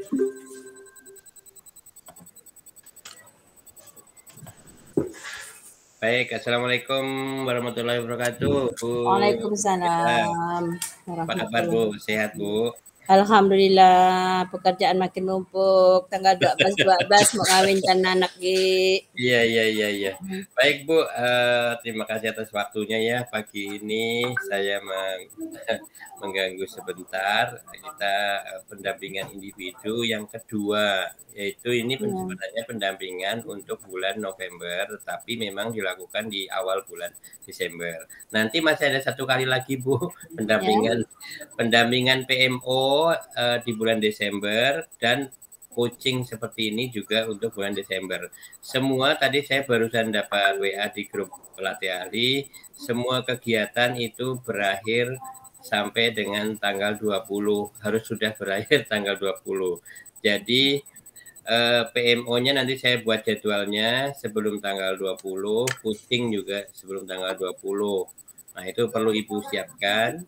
Baik, Assalamualaikum warahmatullahi wabarakatuh, Bu. Waalaikumsalam Apa kabar, Bu? Sehat, Bu? Alhamdulillah, pekerjaan makin numpuk. Tanggal 12 mau ngawinkan anak Gi. Iya. Baik, Bu, terima kasih atas waktunya ya. Pagi ini saya mengganggu sebentar. Kita pendampingan individu yang kedua, yaitu ini sebenarnya pendampingan untuk bulan November, tapi memang dilakukan di awal bulan Desember. Nanti masih ada satu kali lagi, Bu, pendampingan PMO di bulan Desember, dan coaching seperti ini juga untuk bulan Desember. Semua tadi saya barusan dapat WA di grup pelatih ahli, semua kegiatan itu berakhir sampai dengan tanggal 20, harus sudah berakhir tanggal 20. Jadi PMO-nya nanti saya buat jadwalnya sebelum tanggal 20, coaching juga sebelum tanggal 20. Nah, itu perlu Ibu siapkan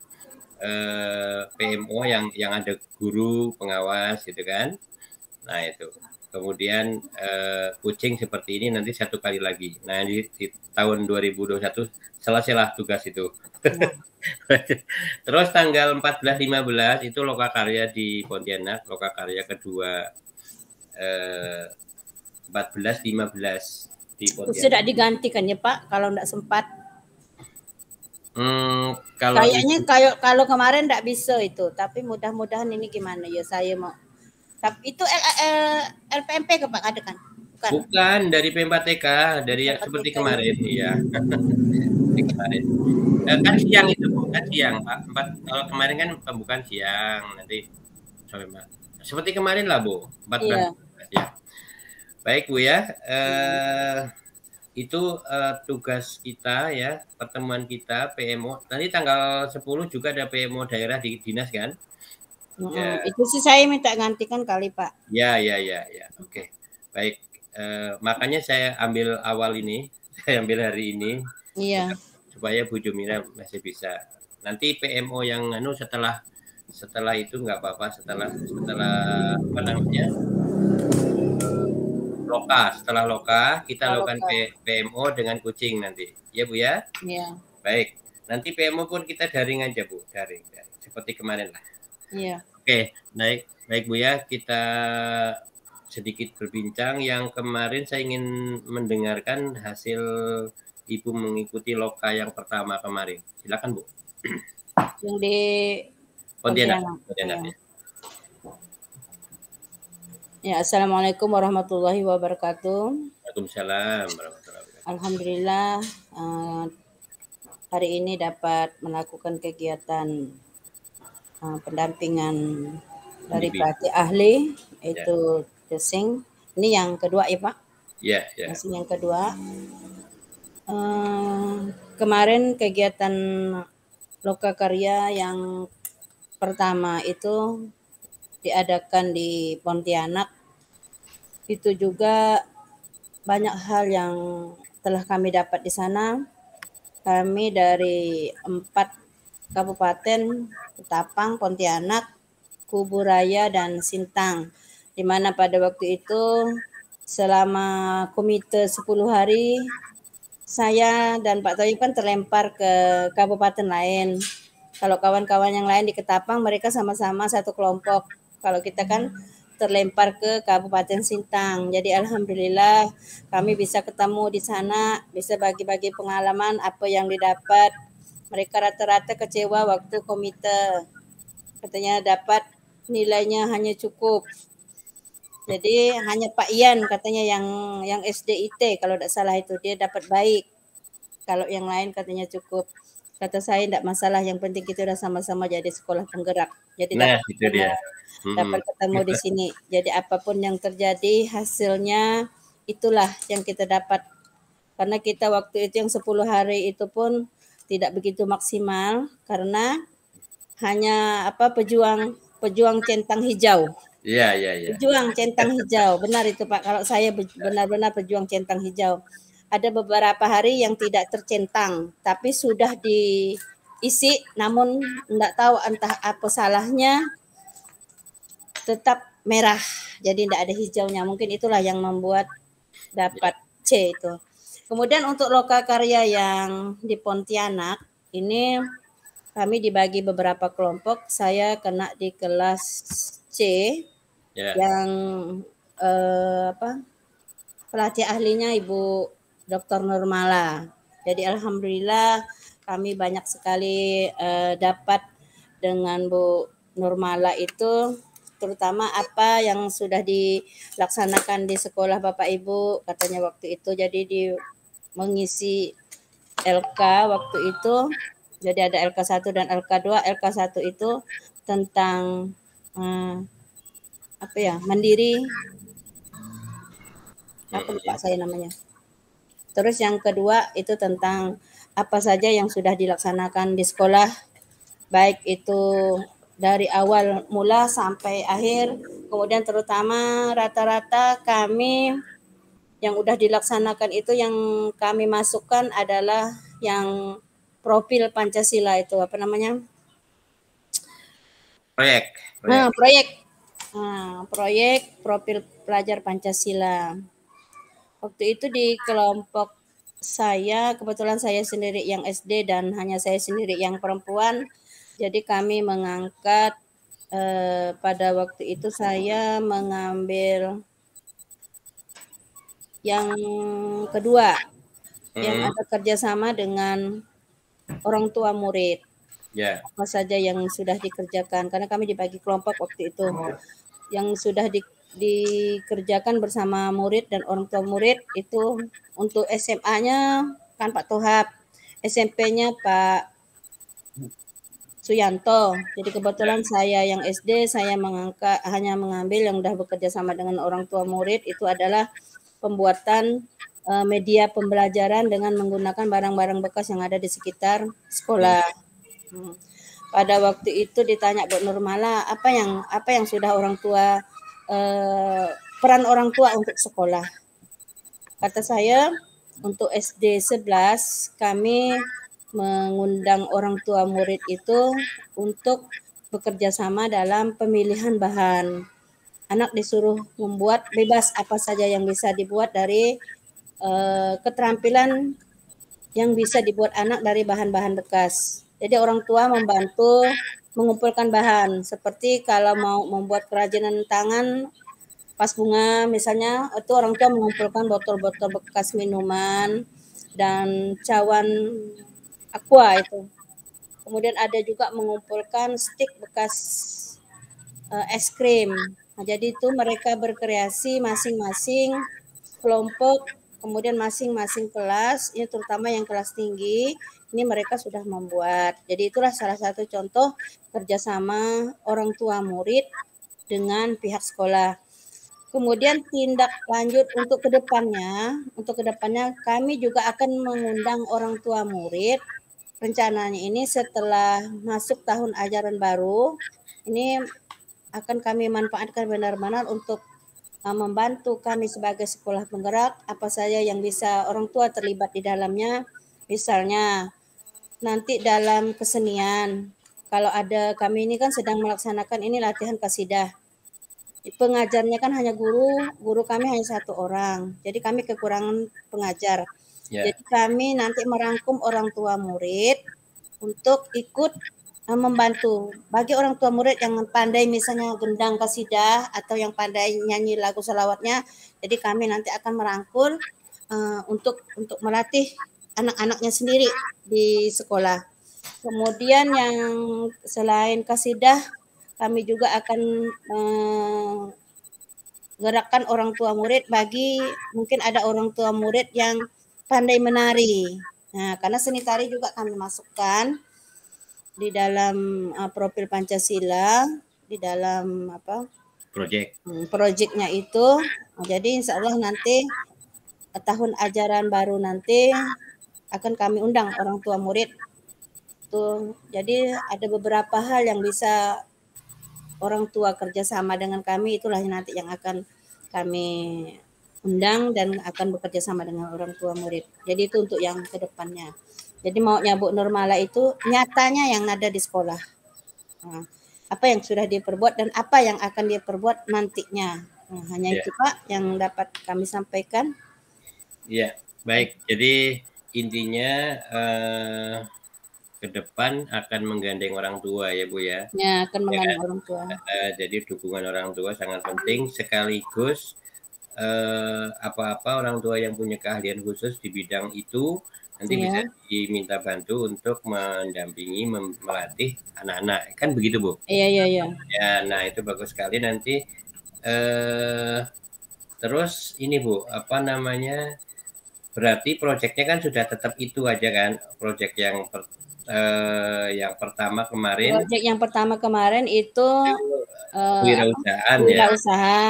PMO yang ada guru pengawas gitu kan. Nah, itu. Kemudian coaching seperti ini nanti satu kali lagi. Nah, di tahun 2021 selesailah tugas itu. Terus tanggal 14-15 itu Lokakarya di Pontianak, Lokakarya kedua 14-15 di Pontianak. Sudah digantikan ya Pak, kalau enggak sempat. Kalau kayaknya kalau kemarin enggak bisa itu, tapi mudah-mudahan ini gimana ya, saya mau. Tapi itu LPMP ke Pak ada kan? Bukan dari P4TK, dari yang seperti kemarin, iya. Seperti kemarin. Kan siang itu, kan siang, Pak. Kalau kemarin kan pembukaan siang, nanti sampai seperti kemarin lah, Bu. 14. Ya. Baik, Bu ya. Itu tugas kita ya, pertemuan kita PMO. Nanti tanggal 10 juga ada PMO daerah di dinas kan? Ya. Itu sih saya minta gantikan kali Pak. Ya. Oke. Baik. Makanya saya ambil awal ini, saya ambil hari ini. Iya. Supaya Bu Jumira masih bisa. Nanti PMO yang setelah itu nggak apa-apa, setelah apa namanya? Setelah loka kita lakukan PMO dengan coaching nanti. Ya, Bu ya? Iya. Baik. Nanti PMO pun kita daring aja, Bu. Daring. Seperti kemarin lah. Iya. Oke, baik Bu ya, kita sedikit berbincang. Yang kemarin saya ingin mendengarkan hasil Ibu mengikuti loka yang pertama kemarin. Silakan, Bu. Yang di Pontianak. Ya, Assalamualaikum warahmatullahi wabarakatuh. Waalaikumsalam warahmatullahi wabarakatuh. Alhamdulillah hari ini dapat melakukan kegiatan pendampingan dari pelatih ahli, itu coaching. Ini yang kedua ya Pak? Iya. Yang kedua. Kemarin kegiatan Lokakarya yang pertama itu diadakan di Pontianak. Itu juga banyak hal yang telah kami dapat di sana. Kami dari 4 kabupaten, Ketapang, Pontianak, Kuburaya, dan Sintang. Di mana pada waktu itu selama komite 10 hari saya dan Pak Toyipan terlempar ke kabupaten lain. Kalau kawan-kawan yang lain di Ketapang mereka sama-sama satu kelompok. Kalau kita kan terlempar ke Kabupaten Sintang. Jadi alhamdulillah kami bisa ketemu di sana, bisa bagi-bagi pengalaman apa yang didapat. Mereka rata-rata kecewa waktu komite. Katanya dapat nilainya hanya cukup. Jadi hanya Pak Ian katanya yang SDIT kalau tidak salah itu dia dapat baik. Kalau yang lain katanya cukup. Kata saya tidak masalah, yang penting kita sudah sama-sama jadi sekolah penggerak. Jadi dapat ketemu di sini. Jadi apapun yang terjadi hasilnya itulah yang kita dapat. Karena kita waktu itu yang 10 hari itu pun tidak begitu maksimal karena hanya pejuang centang hijau. Iya. Pejuang centang hijau, benar itu Pak. Kalau saya benar-benar pejuang centang hijau. Ada beberapa hari yang tidak tercentang, tapi sudah diisi, namun tidak tahu entah apa salahnya, tetap merah, jadi tidak ada hijaunya. Mungkin itulah yang membuat dapat C itu. Kemudian untuk lokakarya yang di Pontianak ini kami dibagi beberapa kelompok. Saya kena di kelas C Ya. yang pelatih ahlinya Ibu Dr. Nurmala. Jadi alhamdulillah kami banyak sekali dapat dengan Bu Nurmala itu, terutama apa yang sudah dilaksanakan di sekolah Bapak Ibu katanya waktu itu. Jadi di mengisi LK waktu itu, jadi ada LK1 dan LK2. LK1 itu tentang mandiri, apa lupa saya namanya. Terus yang kedua itu tentang apa saja yang sudah dilaksanakan di sekolah, baik itu dari awal mula sampai akhir. Kemudian terutama rata-rata kami yang udah dilaksanakan itu yang kami masukkan adalah yang profil Pancasila itu apa namanya? Proyek. Proyek profil pelajar Pancasila. Waktu itu di kelompok saya, kebetulan saya sendiri yang SD dan hanya saya sendiri yang perempuan. Jadi kami mengangkat pada waktu itu saya mengambil yang kedua, yang ada kerjasama dengan orang tua murid. Ya. Apa saja yang sudah dikerjakan, karena kami dibagi kelompok waktu itu. Yang sudah dikerjakan bersama murid dan orang tua murid itu untuk SMA-nya kan Pak Tohab, SMP-nya Pak Suyanto. Jadi kebetulan saya yang SD, saya hanya mengambil yang sudah bekerja sama dengan orang tua murid, itu adalah pembuatan media pembelajaran dengan menggunakan barang-barang bekas yang ada di sekitar sekolah. Pada waktu itu ditanya Bu Nurmala, apa yang sudah orang tua peran orang tua untuk sekolah. Kata saya, untuk SD 11 kami mengundang orang tua murid itu untuk bekerja sama dalam pemilihan bahan. Anak disuruh membuat bebas apa saja yang bisa dibuat dari keterampilan yang bisa dibuat anak dari bahan-bahan bekas. Jadi orang tua membantu mengumpulkan bahan. Seperti kalau mau membuat kerajinan tangan, pas bunga misalnya, itu orang tua mengumpulkan botol-botol bekas minuman dan cawan aqua itu. Kemudian ada juga mengumpulkan stik bekas es krim. Nah, jadi itu mereka berkreasi masing-masing kelompok, kemudian masing-masing kelas, ini terutama yang kelas tinggi, ini mereka sudah membuat. Jadi itulah salah satu contoh kerjasama orang tua murid dengan pihak sekolah. Kemudian tindak lanjut untuk kedepannya kami juga akan mengundang orang tua murid. Rencananya ini setelah masuk tahun ajaran baru, ini akan kami manfaatkan benar-benar untuk membantu kami sebagai sekolah penggerak, apa saja yang bisa orang tua terlibat di dalamnya. Misalnya nanti dalam kesenian, kalau ada, kami ini kan sedang melaksanakan ini latihan kasidah. Pengajarnya kan hanya guru kami hanya 1 orang. Jadi kami kekurangan pengajar. Jadi kami nanti merangkum orang tua murid untuk ikut membantu. Bagi orang tua murid yang pandai misalnya gendang kasidah atau yang pandai nyanyi lagu selawatnya, jadi kami nanti akan merangkul untuk melatih anak-anaknya sendiri di sekolah. Kemudian yang selain kasidah, kami juga akan gerakkan orang tua murid bagi mungkin ada orang tua murid yang pandai menari. Nah, karena seni tari juga kami masukkan di dalam profil Pancasila, di dalam proyeknya itu. Jadi insya Allah nanti tahun ajaran baru nanti akan kami undang orang tua murid tuh. Jadi ada beberapa hal yang bisa orang tua kerjasama dengan kami, itulah nanti yang akan kami undang dan akan bekerja sama dengan orang tua murid. Jadi itu untuk yang kedepannya. Jadi maunya Bu Nurmala itu nyatanya yang ada di sekolah. Nah, apa yang sudah dia perbuat dan apa yang akan dia perbuat nantinya. Nah, hanya Ya, itu Pak yang dapat kami sampaikan. ya, baik. Jadi intinya ke depan akan menggandeng orang tua ya Bu ya. Ya, akan Ya kan? mengandung orang tua. Jadi dukungan orang tua sangat penting sekaligus apa-apa orang tua yang punya keahlian khusus di bidang itu nanti bisa Ya, diminta bantu untuk mendampingi melatih anak-anak kan begitu Bu iya, iya, iya. ya. Nah itu bagus sekali nanti eh, terus ini Bu apa namanya berarti proyeknya kan sudah tetap itu aja kan proyek yang pertama kemarin Proyek yang pertama kemarin itu apa? kewirausahaan ya. Wirausaha.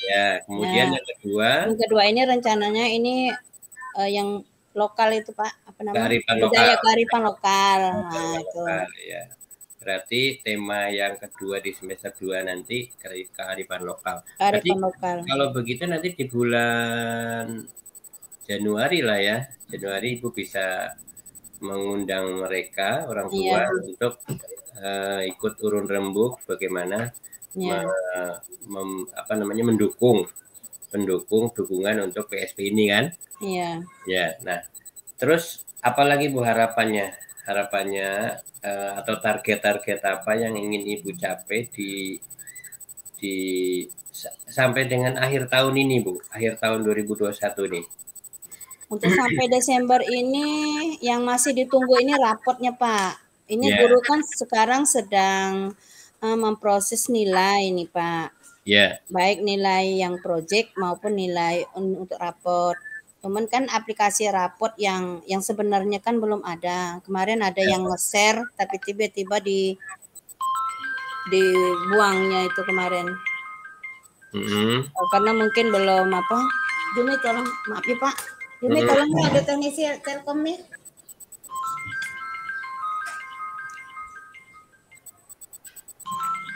Ya, kemudian Ya, yang kedua yang kedua ini rencananya ini yang lokal itu Pak, apa namanya? kearifan lokal. Budaya kearifan lokal. Nah, Kearifan itu. lokal ya. Berarti tema yang kedua di semester 2 nanti kearifan lokal. Berarti Kearifan lokal. kalau begitu nanti di bulan Januari lah ya. Januari Ibu bisa mengundang mereka orang tua Iya, untuk ikut urun rembuk bagaimana iya, apa namanya mendukung dukungan untuk PSP ini kan. iya. Ya, nah terus apalagi Bu harapannya? Harapannya atau target-target apa yang ingin Ibu capai di sampai dengan akhir tahun ini, Bu? Akhir tahun 2021 nih. Untuk sampai Desember ini yang masih ditunggu ini rapotnya Pak. Ini Ya, guru kan sekarang sedang memproses nilai nih Pak. ya. Baik nilai yang project maupun nilai untuk rapot. Cuman kan aplikasi rapot yang sebenarnya kan belum ada. Kemarin ada yang nge-share tapi tiba-tiba dibuangnya itu kemarin. Karena mungkin belum apa. Jumi tolong maaf ya Pak. Jumi tolong ya ada teknisi Telkom nih.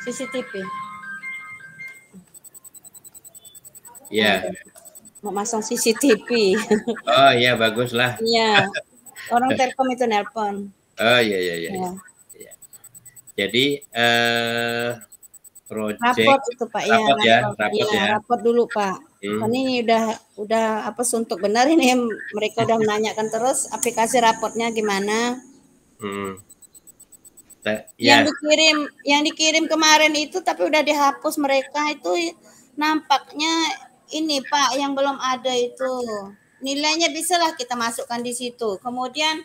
CCTV. Ya. Mau masang CCTV. Oh iya bagus lah. Iya. Orang Telkom itu nelpon. Oh iya iya iya. Ya. Ya. Jadi project Rapot itu Pak ya, rapot ya, rapot. rapot Ya, ya. rapot dulu Pak. Kan ini udah apa suntuk benar ini mereka udah menanyakan terus aplikasi rapotnya gimana. Ya. Yang dikirim kemarin itu tapi udah dihapus mereka itu nampaknya ini Pak yang belum ada itu. Nilainya bisalah kita masukkan di situ. Kemudian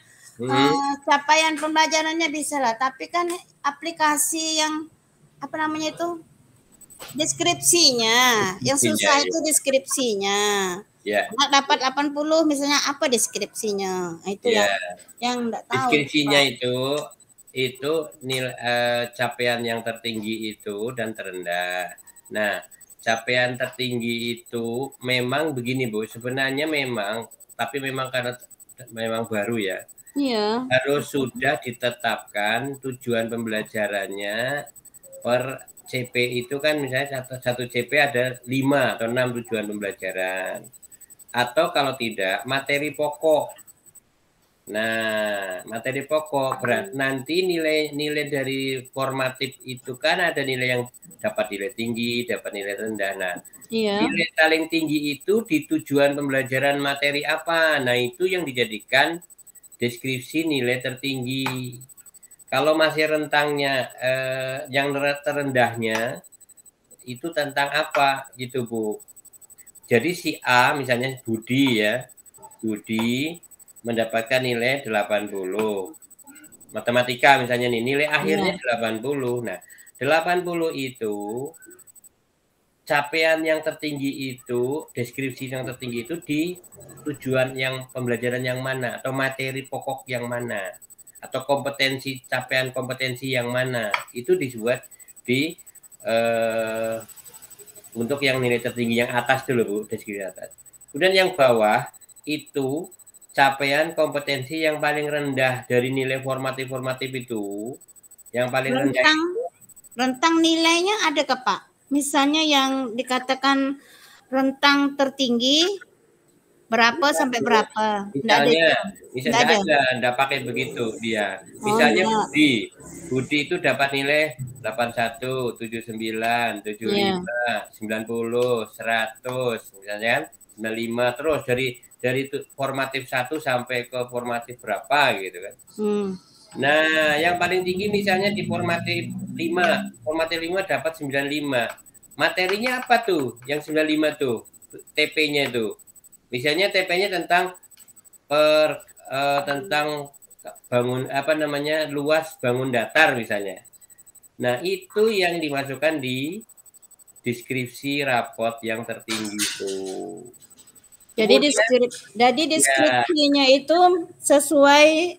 capaian pembelajarannya bisalah, tapi kan aplikasi yang apa namanya itu deskripsinya yang susah itu deskripsinya. Ya. Dapat 80 misalnya apa deskripsinya? Nah, itu Ya. yang enggak tahu. Deskripsinya itu nilai capaian yang tertinggi itu dan terendah. Nah, capaian tertinggi itu memang begini Bu, sebenarnya memang tapi memang karena memang baru ya. Iya. Harus sudah ditetapkan tujuan pembelajarannya per CP itu kan misalnya satu CP ada 5 atau 6 tujuan pembelajaran. Atau kalau tidak materi pokok. Nah, materi pokok berat nanti nilai dari formatif itu kan ada nilai yang dapat nilai tinggi, dapat nilai rendah. Nah, nilai paling tinggi itu di tujuan pembelajaran materi apa? Nah, itu yang dijadikan deskripsi nilai tertinggi. Kalau masih rentangnya yang terendahnya itu tentang apa gitu Bu. Jadi si A misalnya Budi ya. Budi mendapatkan nilai 80. Matematika misalnya nih, nilai akhirnya 80. Nah, 80 itu capaian yang tertinggi itu, deskripsi yang tertinggi itu di tujuan yang pembelajaran yang mana atau materi pokok yang mana atau kompetensi capaian kompetensi yang mana itu dibuat di untuk yang nilai tertinggi yang atas dulu Bu, deskripsi atas. Kemudian yang bawah itu capaian kompetensi yang paling rendah dari nilai formatif itu yang paling rendah rentang nilainya ada ke Pak? Misalnya yang dikatakan rentang tertinggi Berapa sampai berapa? Enggak ada Misalnya, itu. Enggak ada. enggak pakai begitu dia. Oh, Misalnya enggak. Budi itu dapat nilai 81, 79, Iya. 75, 90, 100, misalnya kan 95 terus dari formatif 1 sampai ke formatif berapa gitu kan. Nah, yang paling tinggi misalnya di formatif 5. Formatif 5 dapat 95. Materinya apa tuh? Yang 95 tuh, TP-nya itu. Misalnya TP-nya tentang tentang bangun apa namanya luas bangun datar misalnya. Nah, itu yang dimasukkan di deskripsi rapot yang tertinggi itu. Jadi Ya, deskripsinya itu sesuai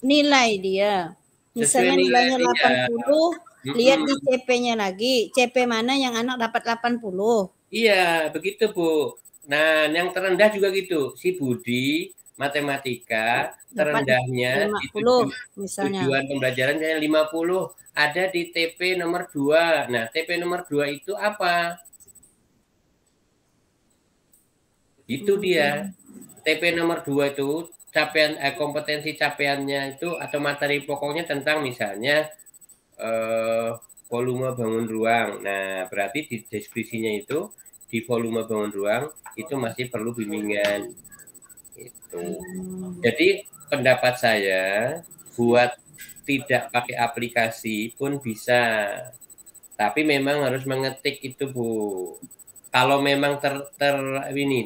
nilai dia. sesuai Misalnya nilai nilainya dia. 80, lihat di CP-nya lagi. CP mana yang anak dapat 80. Iya, begitu, Bu. Nah, yang terendah juga gitu. Si Budi matematika Dapat terendahnya di 50 misalnya. tujuan pembelajaran saya 50 ada di TP nomor 2. Nah, TP nomor 2 itu apa? Itu dia. TP nomor 2 itu capaian kompetensi capaiannya itu atau materi pokoknya tentang misalnya volume bangun ruang. Nah, berarti di deskripsinya itu di volume bangun ruang itu masih perlu bimbingan. Itu. Jadi pendapat saya buat tidak pakai aplikasi pun bisa. Tapi memang harus mengetik itu, Bu. Kalau memang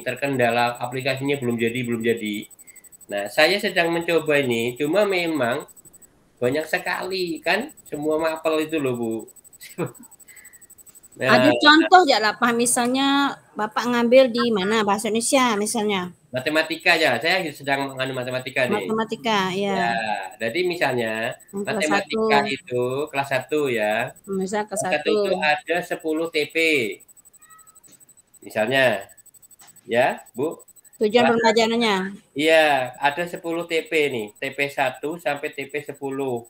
terkendala aplikasinya belum jadi. Nah, saya sedang mencoba ini, cuma memang banyak sekali kan semua mapel itu loh, Bu. Nah, ada contoh ya lah, Pak, misalnya Bapak ngambil di mana bahasa Indonesia misalnya. Matematika ya, saya sedang mengandung matematika nih. Matematika, ya. Ya, jadi misalnya Kelas matematika 1. itu kelas 1 ya. Misal kelas Kelas 1 1. itu ada 10 TP. Misalnya, ya, Bu. Tujuan pembelajarannya. Iya, ada 10 TP nih, TP 1 sampai TP 10.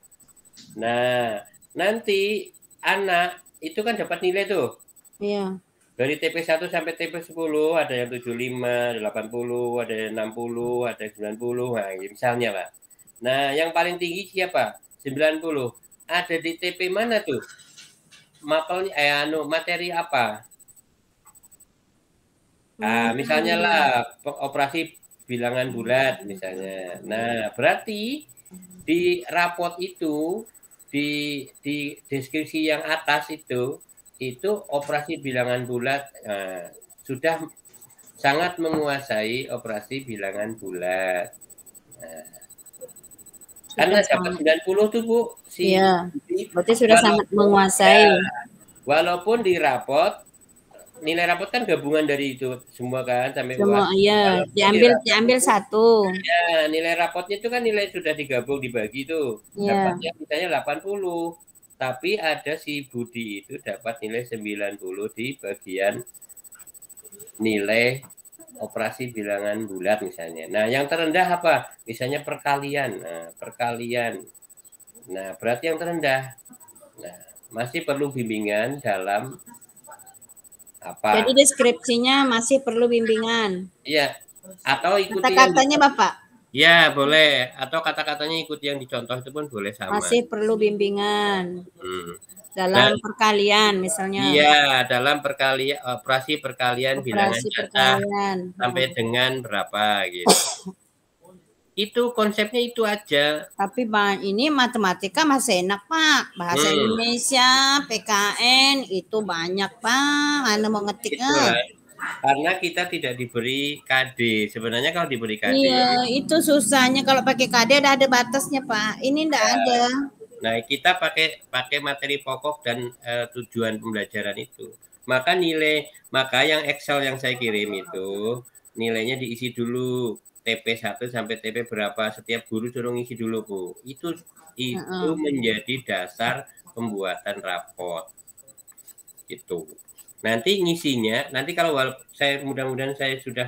Nah, nanti anak itu kan dapat nilai tuh. Iya. Dari TP 1 sampai TP 10 ada yang 75, 80, ada yang 60, ada yang 90. Nah, misalnya, Pak. Nah, yang paling tinggi siapa? 90. Ada di TP mana tuh? Mapelnya materi apa? Nah, misalnya lah operasi bilangan bulat misalnya. Nah, berarti di rapot itu di deskripsi yang atas itu operasi bilangan bulat sudah sangat menguasai operasi bilangan bulat. Nah, karena dapat 90 tuh, Bu. Iya. Berarti sudah sangat menguasai. Ya, walaupun di rapot nilai rapot kan gabungan dari itu semua kan sampai semua, iya, diambil satu. Ya, nilai rapotnya itu kan nilai sudah digabung dibagi tuh. Iya. Dapatnya misalnya 80. Tapi ada si Budi itu dapat nilai 90 di bagian nilai operasi bilangan bulat misalnya. Nah, yang terendah apa? Misalnya perkalian. Nah, perkalian. Nah, berarti yang terendah. Nah, masih perlu bimbingan dalam apa? Jadi deskripsinya masih perlu bimbingan. Iya. Atau ikuti kata-katanya Bapak. Ya, boleh. Atau kata-katanya ikuti yang dicontoh itu pun boleh sama. Masih perlu bimbingan. Dalam perkalian misalnya. Iya, dalam operasi perkalian bilangan jatah sampai dengan berapa gitu. Itu konsepnya itu aja. Tapi ini matematika masih enak, Pak. Bahasa Indonesia, PKN itu banyak, Pak. Mana mau ngetiknya? Karena kita tidak diberi KD. Sebenarnya kalau diberi KD. Iya, itu susahnya kalau pakai KD ada batasnya, Pak. Ini enggak ada. Nah, kita pakai materi pokok dan tujuan pembelajaran itu. Maka yang Excel yang saya kirim itu nilainya diisi dulu. TP 1 sampai TP berapa, setiap guru suruh ngisi dulu, Bu. Itu menjadi dasar pembuatan raport. Gitu. Nanti ngisinya, nanti kalau saya mudah-mudahan saya sudah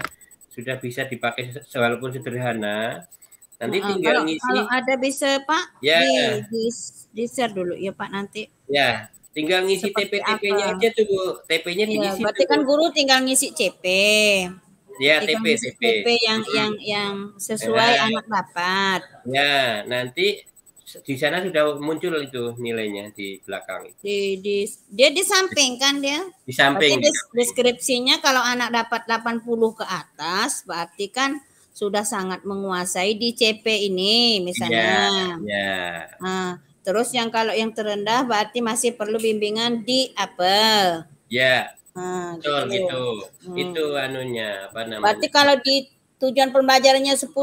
bisa dipakai walaupun sederhana. Nanti tinggal ngisi. Kalau ada bisa, Pak, ya, di share dulu ya, Pak, nanti. Ya, tinggal ngisi TP-TP-nya aja tuh, Bu. TP-nya diisi. Berarti kan guru tinggal ngisi CP. Ya, tinggal TP, ngisi TP. TP yang sesuai Nah, anak dapat. ya, nanti di sana sudah muncul itu nilainya di belakang. Dia di samping kan dia. Di Berarti samping, di samping. deskripsinya kalau anak dapat 80 ke atas berarti kan sudah sangat menguasai di CP ini Iya, misalnya. ya, Nah, terus yang kalau yang terendah berarti masih perlu bimbingan di apel. ya, Nah, betul gitu. gitu. Hmm. Itu anunya apa Berarti namanya? kalau di tujuan pembelajarannya 10,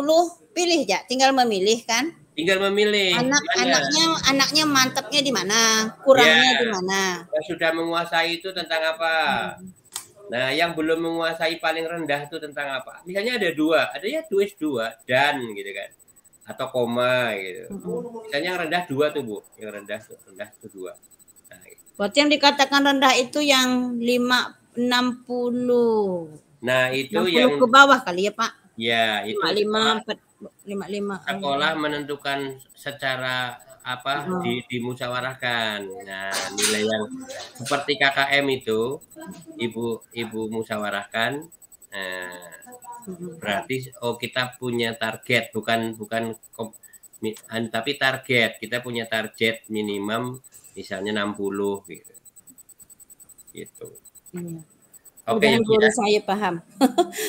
pilih ya, tinggal memilih kan. Tinggal memilih mana. Anaknya mantapnya di mana, Ya, kurangnya di mana. yang sudah menguasai itu tentang apa? Nah, yang belum menguasai paling rendah itu tentang apa? Misalnya ada dua, ada ya tulis dua dan gitu kan, atau koma gitu. Misalnya yang rendah dua tuh Bu, yang rendah tuh dua. Nah, gitu. Berarti yang dikatakan rendah itu yang 60 Itu 60 yang ke bawah kali ya Pak. ya itu 55 55. sekolah menentukan secara apa dimusyawarahkan. Nah, nilai yang seperti KKM itu ibu musyawarahkan. Nah, berarti kita punya target bukan tapi target kita punya target minimum misalnya 60 gitu. Gitu. Oke, Mudahan guru ya. saya paham.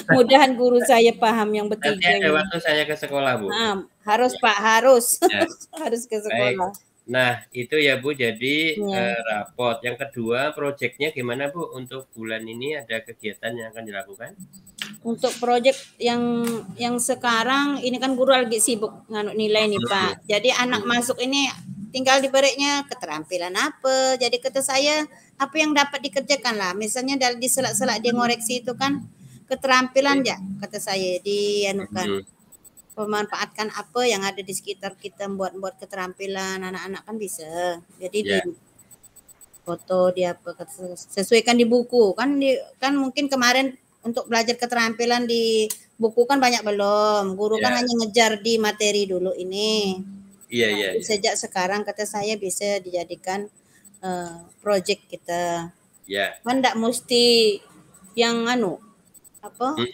Mudahan guru saya paham yang Nanti bertiga ada ini. waktu saya ke sekolah, Bu. Harus ya. Pak, harus. Ya. Harus ke sekolah. Baik. Nah, itu ya Bu, jadi ya. rapot. Yang kedua, proyeknya gimana Bu? Untuk bulan ini ada kegiatan yang akan dilakukan? Untuk proyek yang sekarang, ini kan guru lagi sibuk nganut nilai nih Pak. Jadi anak masuk ini tinggal diberinya keterampilan apa. Jadi kata saya, apa yang dapat dikerjakan lah. Misalnya di selak-selak dia ngoreksi itu kan keterampilan ya, kata saya dianukan. Memanfaatkan apa yang ada di sekitar kita, buat keterampilan anak-anak kan bisa. Jadi di foto dia sesuaikan di buku kan kan mungkin kemarin untuk belajar keterampilan di buku kan banyak belum. Guru kan hanya ngejar di materi dulu ini. Iya. Sejak sekarang kata saya bisa dijadikan project kita. Iya. Kan enggak mesti yang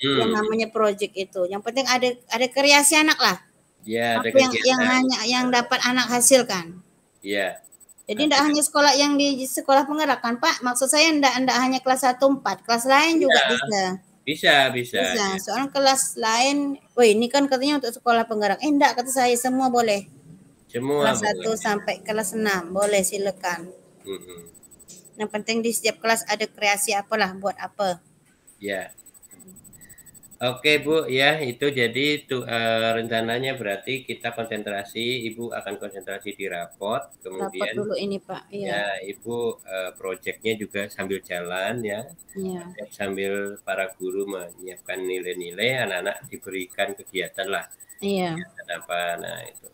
yang namanya project itu. Yang penting ada kreasi anak lah. Iya, apa yang dapat anak hasilkan. Iya. Jadi tidak hanya sekolah yang di sekolah penggerak kan Pak. Maksud saya tidak hanya kelas 1-4, kelas lain juga bisa. Bisa. Soalnya kelas lain, ini kan katanya untuk sekolah penggerak. Enggak, kata saya semua boleh. Semua kelas 1 sampai kelas 6 boleh, silakan. Yang penting di setiap kelas ada kreasi apalah, buat apa. Ya. Oke Bu, ya itu jadi rencananya berarti kita konsentrasi, Ibu akan konsentrasi di rapot, kemudian rapot dulu ini Pak. Ya Ibu proyeknya juga sambil jalan ya, sambil para guru menyiapkan nilai-nilai, anak-anak diberikan kegiatan lah. Kegiatan apa, nah itu.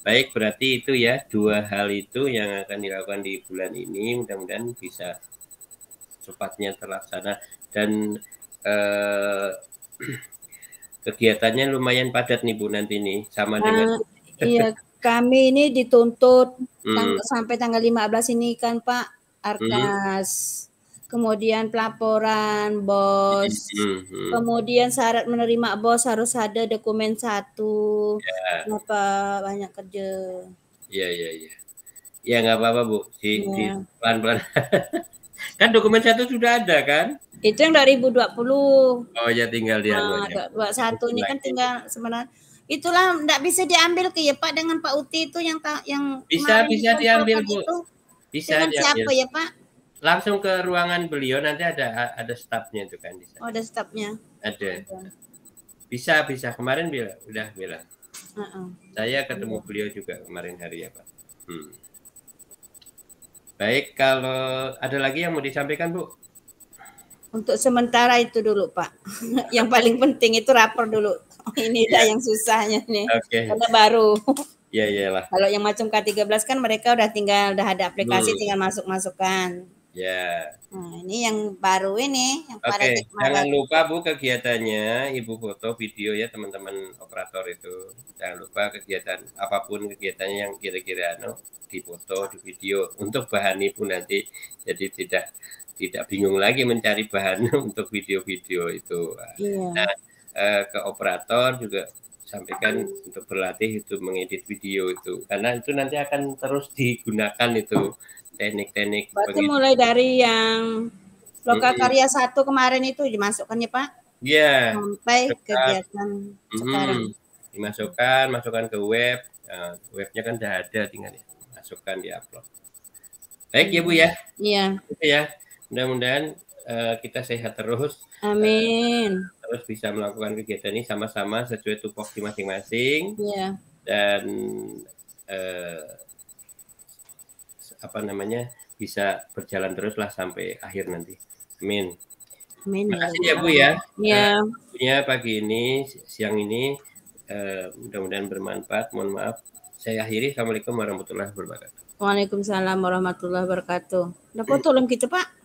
Baik, berarti itu ya dua hal itu yang akan dilakukan di bulan ini, mudah-mudahan bisa cepatnya terlaksana dan kegiatannya lumayan padat nih Bu nanti nih sama dengan iya, kami ini dituntut sampai tanggal 15 ini kan Pak, Arkas, kemudian pelaporan BOS, kemudian syarat menerima BOS harus ada dokumen 1. Kenapa banyak kerja? Iya. Ya nggak apa-apa Bu, di pelan-pelan. Kan dokumen 1 sudah ada kan? Itu yang 2020. Oh ya, tinggal dianu aja. 21 ini kan tinggal sebenarnya. Itulah enggak bisa diambil ke ya Pak dengan Pak Uti itu yang bisa diambil Bu. Itu. Bisa dengan siapa ya Pak? Langsung ke ruangan beliau, nanti ada stafnya itu kan. Oh, ada stafnya. Ada. Bisa. Kemarin udah bilang. Saya ketemu beliau juga kemarin hari ya Pak. Baik, kalau ada lagi yang mau disampaikan Bu? Untuk sementara itu dulu Pak. Yang paling penting itu rapor dulu. Ini dah yang susahnya nih. Karena baru. Iya iyalah. Kalau yang macam K13 kan mereka udah ada aplikasi, tinggal masukkan. Ya. Nah, ini yang baru ini. Yang jangan lupa Bu kegiatannya, Ibu foto video ya teman-teman operator itu. Jangan lupa kegiatan apapun kegiatannya yang kira-kira difoto, di video untuk bahan Ibu nanti. Jadi tidak tidak bingung lagi mencari bahan untuk video-video itu. Iya. Nah, ke operator juga sampaikan untuk berlatih itu mengedit video itu, karena itu nanti akan terus digunakan itu teknik-teknik Berarti pengedit. mulai dari yang Lokakarya 1 kemarin itu dimasukkan ya Pak? Iya, Sampai masukkan, kegiatan sekarang. dimasukkan, masukkan ke web. Webnya kan udah ada, tinggal masukkan, diupload. Baik ya Bu ya. Iya. Gitu ya. Mudah-mudahan kita sehat terus. Amin. Terus bisa melakukan kegiatan ini sama-sama sesuai tupoksi masing-masing. Iya. Dan apa namanya, bisa berjalan teruslah sampai akhir nanti. Amin. Amin Terima ya. kasih ya Bu ya. Iya. Waktunya pagi ini, siang ini, mudah-mudahan bermanfaat. Mohon maaf. Saya akhiri. Assalamualaikum warahmatullahi wabarakatuh. Waalaikumsalam warahmatullahi wabarakatuh. Dapat tolong kita Pak.